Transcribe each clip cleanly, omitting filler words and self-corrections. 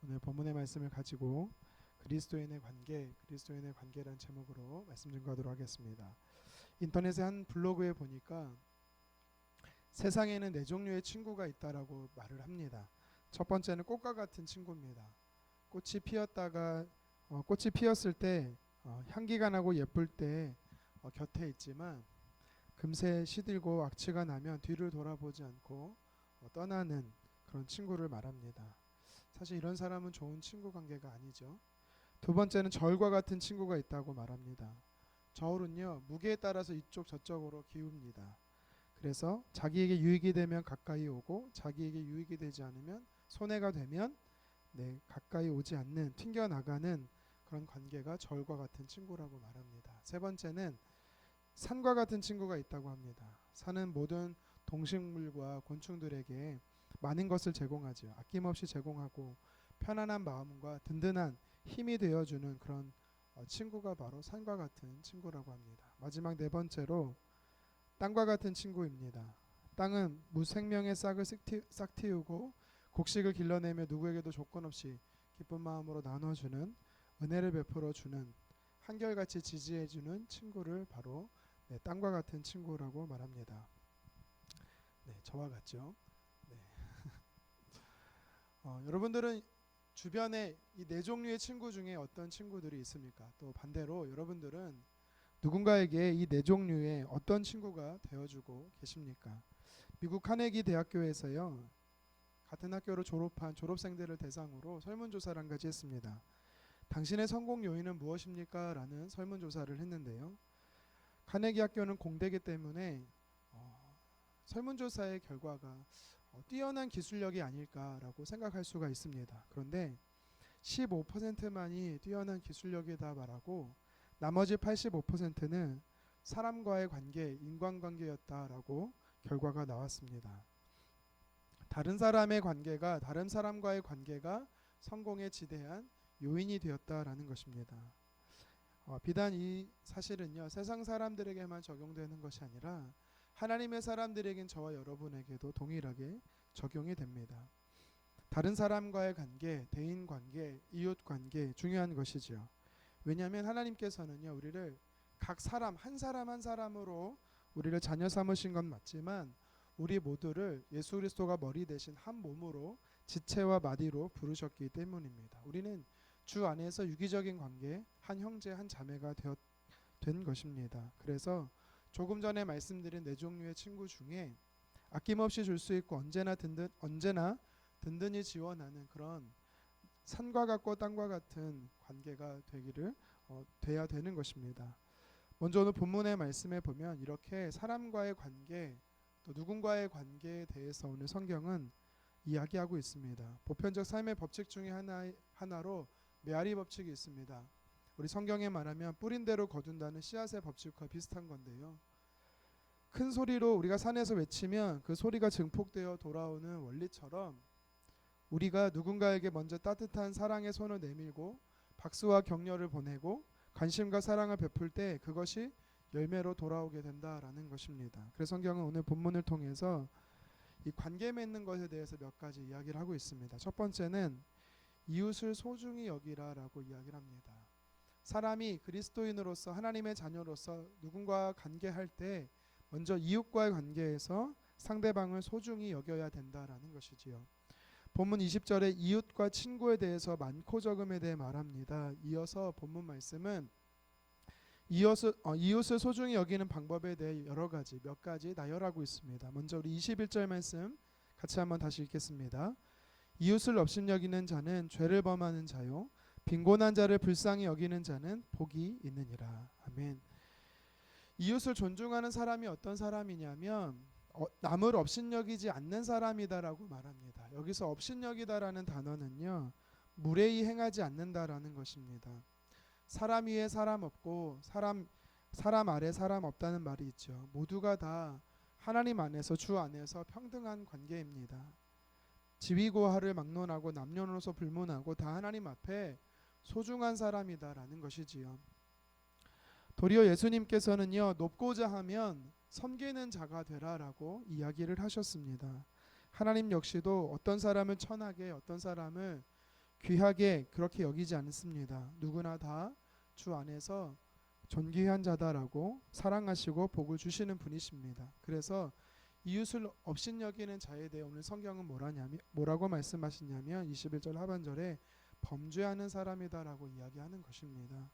오늘 본문의 말씀을 가지고 그리스도인의 관계라는 제목으로 말씀 증거하도록 하겠습니다. 인터넷의 한 블로그에 보니까 세상에는 네 종류의 친구가 있다라고 말을 합니다. 첫 번째는 꽃과 같은 친구입니다. 꽃이 피었을 때 향기가 나고 예쁠 때 곁에 있지만 금세 시들고 악취가 나면 뒤를 돌아보지 않고 떠나는 그런 친구를 말합니다. 사실 이런 사람은 좋은 친구 관계가 아니죠. 두 번째는 저울과 같은 친구가 있다고 말합니다. 저울은요, 무게에 따라서 이쪽 저쪽으로 기웁니다. 그래서 자기에게 유익이 되면 가까이 오고 자기에게 유익이 되지 않으면 손해가 되면 가까이 오지 않는, 튕겨나가는 그런 관계가 저울과 같은 친구라고 말합니다. 세 번째는 산과 같은 친구가 있다고 합니다. 산은 모든 동식물과 곤충들에게 많은 것을 제공하죠. 아낌없이 제공하고 편안한 마음과 든든한 힘이 되어주는 그런 친구가 바로 산과 같은 친구라고 합니다. 마지막 네 번째로 땅과 같은 친구입니다. 땅은 무생명의 싹을 싹 틔우고 곡식을 길러내며 누구에게도 조건 없이 기쁜 마음으로 나눠주는, 은혜를 베풀어주는, 한결같이 지지해주는 친구를 바로 땅과 같은 친구라고 말합니다. 저와 같죠? 여러분들은 주변에 이 네 종류의 친구 중에 어떤 친구들이 있습니까? 또 반대로 여러분들은 누군가에게 이 네 종류의 어떤 친구가 되어주고 계십니까? 미국 카네기 대학교에서요, 같은 학교를 졸업한 졸업생들을 대상으로 설문조사를 한 가지 했습니다. 당신의 성공 요인은 무엇입니까? 라는 설문조사를 했는데요. 카네기 학교는 공대이기 때문에 설문조사의 결과가 뛰어난 기술력이 아닐까라고 생각할 수가 있습니다. 그런데 15%만이 뛰어난 기술력이다 말하고 나머지 85%는 사람과의 관계, 인간관계였다라고 결과가 나왔습니다. 다른 사람과의 관계가 성공에 지대한 요인이 되었다라는 것입니다. 비단 이 사실은요, 세상 사람들에게만 적용되는 것이 아니라 하나님의 사람들에겐 저와 여러분에게도 동일하게 적용이 됩니다. 다른 사람과의 관계, 대인 관계, 이웃 관계 중요한 것이죠. 왜냐하면 하나님께서는요, 우리를 각 사람 한 사람으로 우리를 자녀 삼으신 건 맞지만 우리 모두를 예수 그리스도가 머리 대신 한 몸으로 지체와 마디로 부르셨기 때문입니다. 우리는 주 안에서 유기적인 관계, 한 형제 한 자매가 된 것입니다. 그래서 조금 전에 말씀드린 네 종류의 친구 중에 아낌없이 줄 수 있고 언제나 든든히 지원하는 그런 산과 같고 땅과 같은 관계가 돼야 되는 것입니다. 먼저 오늘 본문의 말씀에 보면 이렇게 사람과의 관계, 또 누군가의 관계에 대해서 오늘 성경은 이야기하고 있습니다. 보편적 삶의 법칙 중에 하나로 메아리 법칙이 있습니다. 우리 성경에 말하면 뿌린 대로 거둔다는 씨앗의 법칙과 비슷한 건데요. 큰 소리로 우리가 산에서 외치면 그 소리가 증폭되어 돌아오는 원리처럼 우리가 누군가에게 먼저 따뜻한 사랑의 손을 내밀고 박수와 격려를 보내고 관심과 사랑을 베풀 때 그것이 열매로 돌아오게 된다라는 것입니다. 그래서 성경은 오늘 본문을 통해서 이 관계 맺는 것에 대해서 몇 가지 이야기를 하고 있습니다. 첫 번째는 이웃을 소중히 여기라라고 이야기를 합니다. 사람이 그리스도인으로서 하나님의 자녀로서 누군가와 관계할 때 먼저 이웃과의 관계에서 상대방을 소중히 여겨야 된다라는 것이지요. 본문 20절에 이웃과 친구에 대해서 많고 적음에 대해 말합니다. 이어서 본문 말씀은 이웃을 소중히 여기는 방법에 대해 몇 가지 나열하고 있습니다. 먼저 우리 21절 말씀 같이 한번 다시 읽겠습니다. 이웃을 업신여기는 자는 죄를 범하는 자요, 빈곤한 자를 불쌍히 여기는 자는 복이 있느니라. 아멘. 이웃을 존중하는 사람이 어떤 사람이냐면 남을 업신여기지 않는 사람이다라고 말합니다. 여기서 업신여기다라는 단어는요, 무례히 행하지 않는다라는 것입니다. 사람 위에 사람 없고 사람 아래 사람 없다는 말이 있죠. 모두가 다 하나님 안에서, 주 안에서 평등한 관계입니다. 지위고하를 막론하고 남녀노소 불문하고 다 하나님 앞에 소중한 사람이다라는 것이지요. 도리어 예수님께서는요, 높고자 하면 섬기는 자가 되라라고 이야기를 하셨습니다. 하나님 역시도 어떤 사람을 천하게, 어떤 사람을 귀하게 그렇게 여기지 않습니다. 누구나 다 주 안에서 존귀한 자다라고 사랑하시고 복을 주시는 분이십니다. 그래서 이웃을 업신여기는 자에 대해 오늘 성경은 뭐라고 말씀하시냐면 21절 하반절에 범죄하는 사람이다라고 이야기하는 것입니다.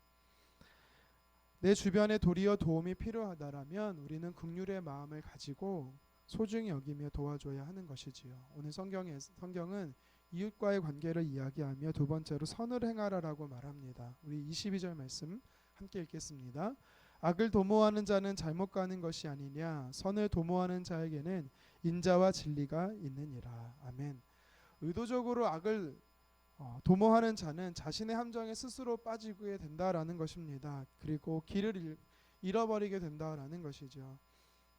내 주변에 도리어 도움이 필요하다라면 우리는 긍휼의 마음을 가지고 소중히 여기며 도와줘야 하는 것이지요. 오늘 성경은 이웃과의 관계를 이야기하며 두 번째로 선을 행하라라고 말합니다. 우리 22절 말씀 함께 읽겠습니다. 악을 도모하는 자는 잘못 가는 것이 아니냐 선을 도모하는 자에게는 인자와 진리가 있느니라. 아멘. 의도적으로 악을 도모하는 자는 자신의 함정에 스스로 빠지게 된다라는 것입니다. 그리고 길을 잃어버리게 된다라는 것이죠.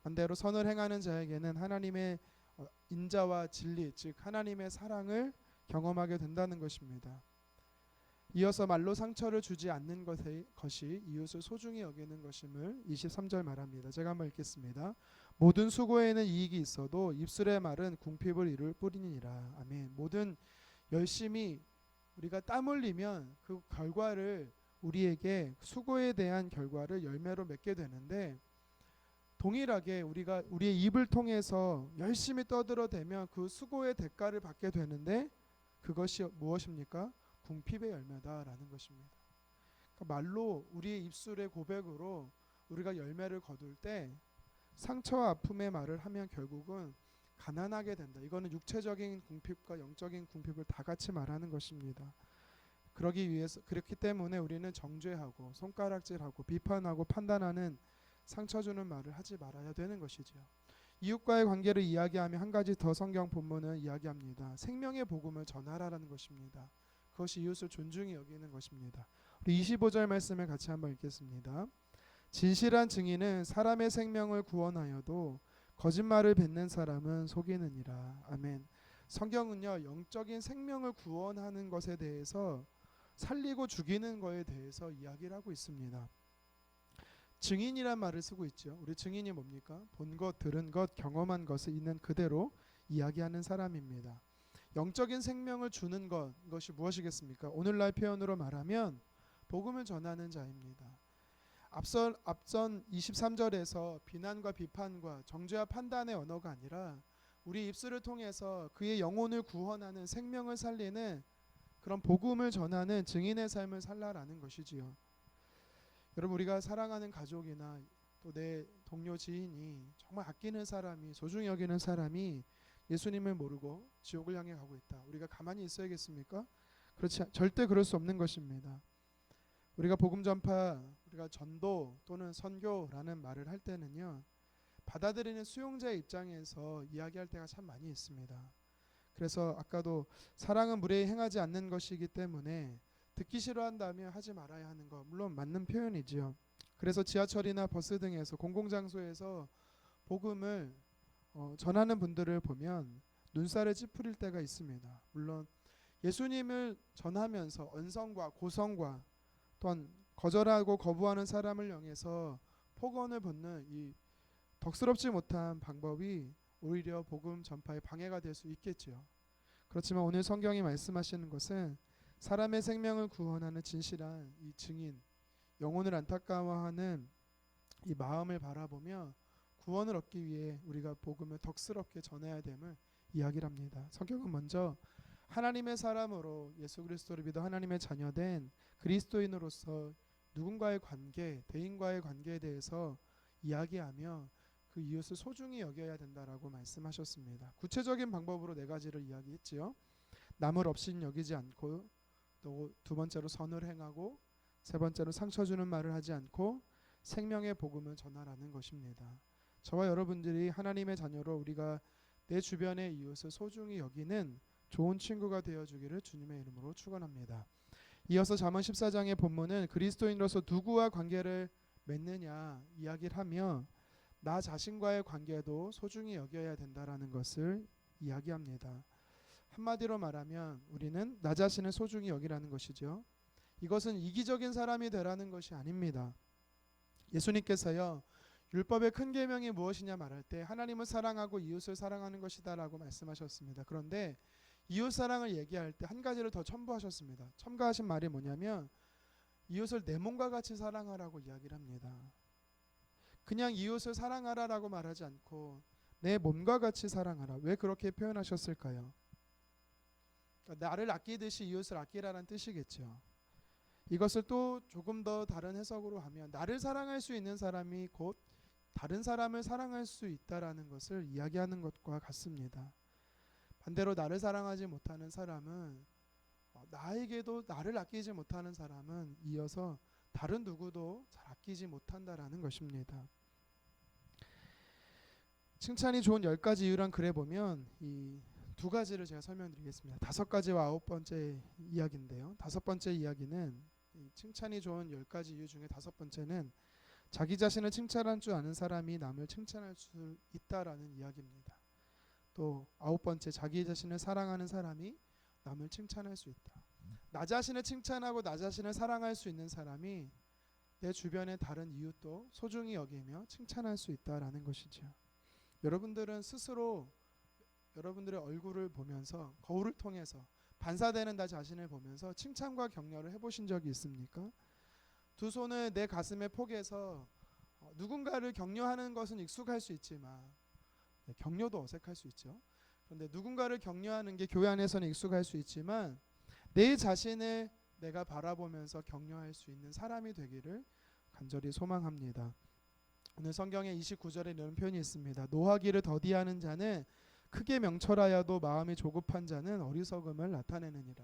반대로 선을 행하는 자에게는 하나님의 인자와 진리, 즉 하나님의 사랑을 경험하게 된다는 것입니다. 이어서 말로 상처를 주지 않는 것이 이웃을 소중히 여기는 것임을 23절 말합니다. 제가 한번 읽겠습니다. 모든 수고에는 이익이 있어도 입술의 말은 궁핍을 이룰 뿐이니라. 아멘. 모든 열심히 우리가 땀 흘리면 그 결과를 우리에게 수고에 대한 결과를 열매로 맺게 되는데 동일하게 우리가 우리의 입을 통해서 열심히 떠들어대면 그 수고의 대가를 받게 되는데 그것이 무엇입니까? 궁핍의 열매다라는 것입니다. 그러니까 말로 우리의 입술의 고백으로 우리가 열매를 거둘 때 상처와 아픔의 말을 하면 결국은 가난하게 된다. 이거는 육체적인 궁핍과 영적인 궁핍을 다 같이 말하는 것입니다. 그렇기 때문에 우리는 정죄하고 손가락질하고 비판하고 판단하는 상처 주는 말을 하지 말아야 되는 것이지요. 이웃과의 관계를 이야기하며 한 가지 더 성경 본문은 이야기합니다. 생명의 복음을 전하라는 것입니다. 그것이 이웃을 존중히 여기는 것입니다. 우리 25절 말씀을 같이 한번 읽겠습니다. 진실한 증인은 사람의 생명을 구원하여도 거짓말을 뱉는 사람은 속이느니라. 아멘. 성경은요 영적인 생명을 구원하는 것에 대해서 살리고 죽이는 것에 대해서 이야기를 하고 있습니다. 증인이란 말을 쓰고 있죠. 우리 증인이 뭡니까? 본 것, 들은 것, 경험한 것을 있는 그대로 이야기하는 사람입니다. 영적인 생명을 주는 것, 이것이 무엇이겠습니까? 오늘날 표현으로 말하면 복음을 전하는 자입니다. 앞선 23절에서 비난과 비판과 정죄와 판단의 언어가 아니라 우리 입술을 통해서 그의 영혼을 구원하는 생명을 살리는 그런 복음을 전하는 증인의 삶을 살라라는 것이지요. 여러분 우리가 사랑하는 가족이나 또 내 동료 지인이 정말 아끼는 사람이 소중히 여기는 사람이 예수님을 모르고 지옥을 향해 가고 있다. 우리가 가만히 있어야겠습니까? 절대 그럴 수 없는 것입니다. 우리가 복음 전파, 우리가 전도 또는 선교라는 말을 할 때는요. 받아들이는 수용자의 입장에서 이야기할 때가 참 많이 있습니다. 그래서 아까도 사랑은 무례히 행하지 않는 것이기 때문에 듣기 싫어한다면 하지 말아야 하는 거 물론 맞는 표현이지요. 그래서 지하철이나 버스 등에서 공공장소에서 복음을 전하는 분들을 보면 눈살을 찌푸릴 때가 있습니다. 물론 예수님을 전하면서 언성과 고성과 또한 거절하고 거부하는 사람을 향해서 폭언을 벗는 이 덕스럽지 못한 방법이 오히려 복음 전파에 방해가 될 수 있겠지요. 그렇지만 오늘 성경이 말씀하시는 것은 사람의 생명을 구원하는 진실한 이 증인, 영혼을 안타까워하는 이 마음을 바라보며 구원을 얻기 위해 우리가 복음을 덕스럽게 전해야 됨을 이야기를 합니다. 성경은 먼저 하나님의 사람으로 예수 그리스도를 믿어 하나님의 자녀된 그리스도인으로서 누군가의 관계, 대인과의 관계에 대해서 이야기하며 그 이웃을 소중히 여겨야 된다라고 말씀하셨습니다. 구체적인 방법으로 네 가지를 이야기했지요. 남을 없인 여기지 않고 또 두 번째로 선을 행하고 세 번째로 상처 주는 말을 하지 않고 생명의 복음을 전하라는 것입니다. 저와 여러분들이 하나님의 자녀로 우리가 내 주변의 이웃을 소중히 여기는 좋은 친구가 되어주기를 주님의 이름으로 축원합니다. 이어서 잠언 14장의 본문은 그리스도인으로서 누구와 관계를 맺느냐 이야기를 하며 나 자신과의 관계도 소중히 여겨야 된다라는 것을 이야기합니다. 한마디로 말하면 우리는 나 자신을 소중히 여기라는 것이죠. 이것은 이기적인 사람이 되라는 것이 아닙니다. 예수님께서요. 율법의 큰 계명이 무엇이냐 말할 때 하나님을 사랑하고 이웃을 사랑하는 것이다라고 말씀하셨습니다. 그런데 이웃 사랑을 얘기할 때 한 가지를 더 첨부하셨습니다. 첨가하신 말이 뭐냐면 이웃을 내 몸과 같이 사랑하라고 이야기를 합니다. 그냥 이웃을 사랑하라라고 말하지 않고 내 몸과 같이 사랑하라. 왜 그렇게 표현하셨을까요? 그러니까 나를 아끼듯이 이웃을 아끼라는 뜻이겠죠. 이것을 또 조금 더 다른 해석으로 하면 나를 사랑할 수 있는 사람이 곧 다른 사람을 사랑할 수 있다라는 것을 이야기하는 것과 같습니다. 반대로 나를 사랑하지 못하는 사람은 나에게도 나를 아끼지 못하는 사람은 이어서 다른 누구도 잘 아끼지 못한다라는 것입니다. 칭찬이 좋은 10가지 이유란 글에 보면 이 두 가지를 제가 설명드리겠습니다. 5가지와 9번째 이야기인데요. 5번째 이야기는 칭찬이 좋은 10가지 이유 중에 5번째는 자기 자신을 칭찬할 줄 아는 사람이 남을 칭찬할 수 있다라는 이야기입니다. 또 9번째, 자기 자신을 사랑하는 사람이 남을 칭찬할 수 있다. 나 자신을 칭찬하고 나 자신을 사랑할 수 있는 사람이 내 주변의 다른 이웃도 소중히 여기며 칭찬할 수 있다라는 것이죠. 여러분들은 스스로 여러분들의 얼굴을 보면서 거울을 통해서 반사되는 나 자신을 보면서 칭찬과 격려를 해보신 적이 있습니까? 두 손을 내 가슴에 포개서 누군가를 격려하는 것은 익숙할 수 있지만 격려도 어색할 수 있죠. 그런데 누군가를 격려하는 게 교회 안에서는 익숙할 수 있지만 내 자신을 내가 바라보면서 격려할 수 있는 사람이 되기를 간절히 소망합니다. 오늘 성경에 29절에 이런 표현이 있습니다. 노하기를 더디하는 자는 크게 명철하여도 마음이 조급한 자는 어리석음을 나타내느니라.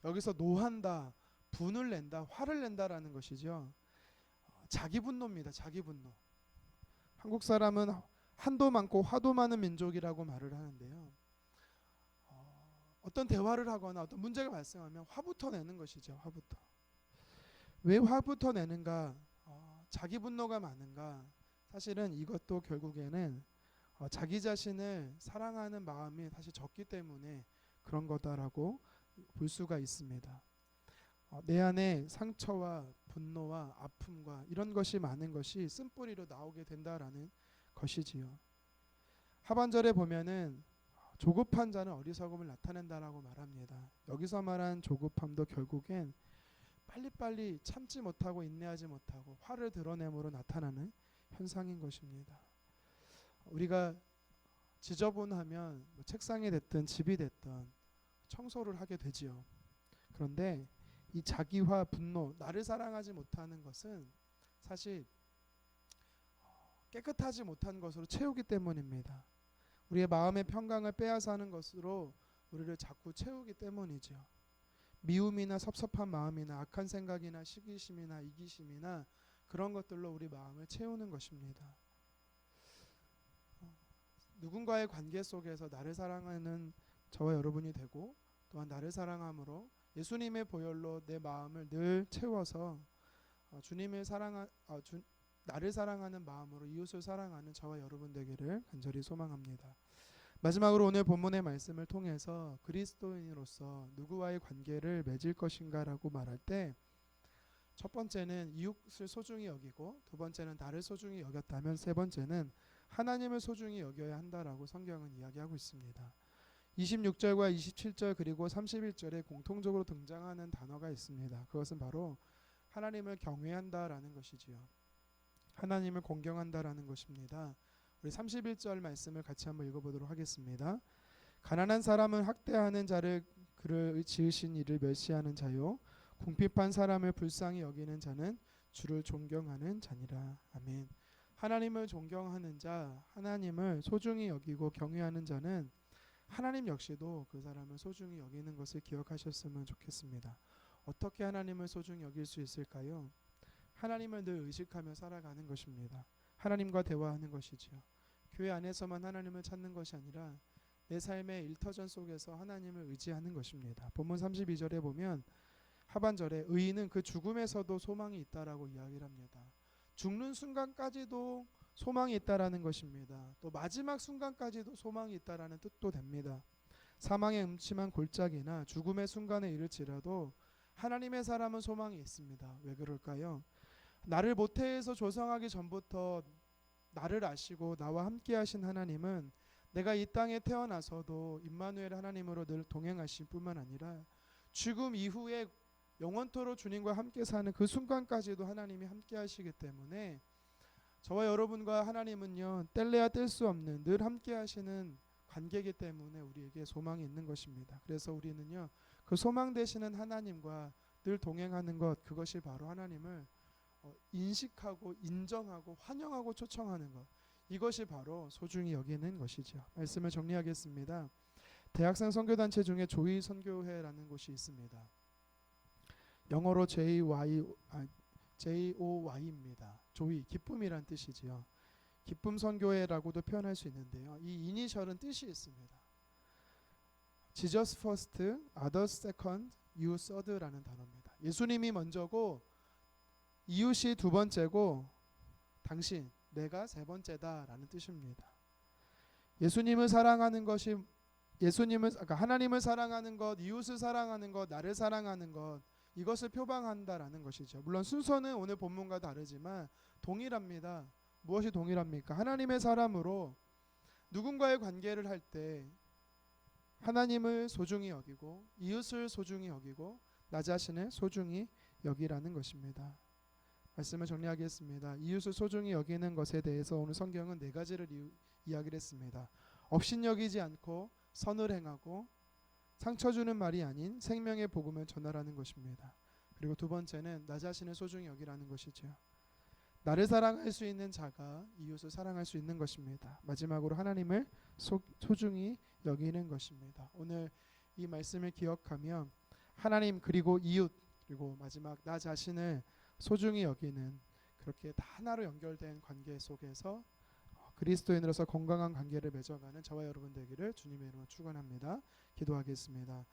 여기서 노한다, 분을 낸다, 화를 낸다라는 것이죠. 자기 분노입니다. 자기 분노. 한국 사람은 한도 많고 화도 많은 민족이라고 말을 하는데요. 어떤 대화를 하거나 어떤 문제가 발생하면 화부터 내는 것이죠. 화부터. 왜 화부터 내는가? 자기 분노가 많은가? 사실은 이것도 결국에는 자기 자신을 사랑하는 마음이 사실 적기 때문에 그런 거다라고 볼 수가 있습니다. 내 안에 상처와 분노와 아픔과 이런 것이 많은 것이 쓴뿌리로 나오게 된다라는 것이지요. 하반절에 보면은 조급한 자는 어리석음을 나타낸다라고 말합니다. 여기서 말한 조급함도 결국엔 빨리빨리 참지 못하고 인내하지 못하고 화를 드러냄으로 나타나는 현상인 것입니다. 우리가 지저분하면 책상이 됐든 집이 됐든 청소를 하게 되지요. 그런데 이 자기화, 분노, 나를 사랑하지 못하는 것은 사실 깨끗하지 못한 것으로 채우기 때문입니다. 우리의 마음의 평강을 빼앗아 하는 것으로 우리를 자꾸 채우기 때문이죠. 미움이나 섭섭한 마음이나 악한 생각이나 시기심이나 이기심이나 그런 것들로 우리 마음을 채우는 것입니다. 누군가의 관계 속에서 나를 사랑하는 저와 여러분이 되고 또한 나를 사랑함으로 예수님의 보혈로 내 마음을 늘 채워서 나를 사랑하는 마음으로 이웃을 사랑하는 저와 여러분 되기를 간절히 소망합니다. 마지막으로 오늘 본문의 말씀을 통해서 그리스도인으로서 누구와의 관계를 맺을 것인가라고 말할 때 첫 번째는 이웃을 소중히 여기고 두 번째는 나를 소중히 여겼다면 세 번째는 하나님을 소중히 여겨야 한다라고 성경은 이야기하고 있습니다. 26절과 27절 그리고 31절에 공통적으로 등장하는 단어가 있습니다. 그것은 바로 하나님을 경외한다라는 것이지요. 하나님을 공경한다라는 것입니다. 우리 31절 말씀을 같이 한번 읽어보도록 하겠습니다. 가난한 사람은 학대하는 자를 그를 지으신 이를 멸시하는 자요 궁핍한 사람을 불쌍히 여기는 자는 주를 존경하는 자니라. 아멘. 하나님을 존경하는 자, 하나님을 소중히 여기고 경외하는 자는 하나님 역시도 그 사람을 소중히 여기는 것을 기억하셨으면 좋겠습니다. 어떻게 하나님을 소중히 여길 수 있을까요? 하나님을 늘 의식하며 살아가는 것입니다. 하나님과 대화하는 것이지요. 교회 안에서만 하나님을 찾는 것이 아니라 내 삶의 일터전 속에서 하나님을 의지하는 것입니다. 본문 32절에 보면 하반절에 의인은 그 죽음에서도 소망이 있다라고 이야기를 합니다. 죽는 순간까지도 소망이 있다라는 것입니다. 또 마지막 순간까지도 소망이 있다라는 뜻도 됩니다. 사망의 음침한 골짜기나 죽음의 순간에 이를지라도 하나님의 사람은 소망이 있습니다. 왜 그럴까요? 나를 모태에서 조성하기 전부터 나를 아시고 나와 함께 하신 하나님은 내가 이 땅에 태어나서도 임마누엘 하나님으로 늘 동행하신 뿐만 아니라 죽음 이후에 영원토록 주님과 함께 사는 그 순간까지도 하나님이 함께 하시기 때문에 저와 여러분과 하나님은요, 뗄래야 뗄 수 없는 늘 함께 하시는 관계이기 때문에 우리에게 소망이 있는 것입니다. 그래서 우리는요, 그 소망 되시는 하나님과 늘 동행하는 것, 그것이 바로 하나님을 인식하고 인정하고 환영하고 초청하는 것, 이것이 바로 소중히 여기는 것이죠. 말씀을 정리하겠습니다. 대학생 선교단체 중에 조이 선교회라는 곳이 있습니다. 영어로 JOY입니다. 조이, 기쁨이란 뜻이지요. 기쁨 선교회라고도 표현할 수 있는데요. 이 이니셜은 뜻이 있습니다. Jesus first, others second, you third라는 단어입니다. 예수님이 먼저고 이웃이 두 번째고 당신, 내가 세 번째다라는 뜻입니다. 예수님을 사랑하는 것이 하나님을 사랑하는 것, 이웃을 사랑하는 것, 나를 사랑하는 것, 이것을 표방한다라는 것이죠. 물론 순서는 오늘 본문과 다르지만 동일합니다. 무엇이 동일합니까? 하나님의 사람으로 누군가의 관계를 할 때 하나님을 소중히 여기고 이웃을 소중히 여기고 나 자신을 소중히 여기라는 것입니다. 말씀을 정리하겠습니다. 이웃을 소중히 여기는 것에 대해서 오늘 성경은 네 가지를 이야기를 했습니다. 업신여기지 않고 선을 행하고 상처 주는 말이 아닌 생명의 복음을 전하라는 것입니다. 그리고 두 번째는 나 자신을 소중히 여기라는 것이죠. 나를 사랑할 수 있는 자가 이웃을 사랑할 수 있는 것입니다. 마지막으로 하나님을 소중히 여기는 것입니다. 오늘 이 말씀을 기억하며 하나님 그리고 이웃 그리고 마지막 나 자신을 소중히 여기는 그렇게 다 하나로 연결된 관계 속에서 그리스도인으로서 건강한 관계를 맺어가는 저와 여러분 되기를 주님의 이름으로 축원합니다. 기도하겠습니다.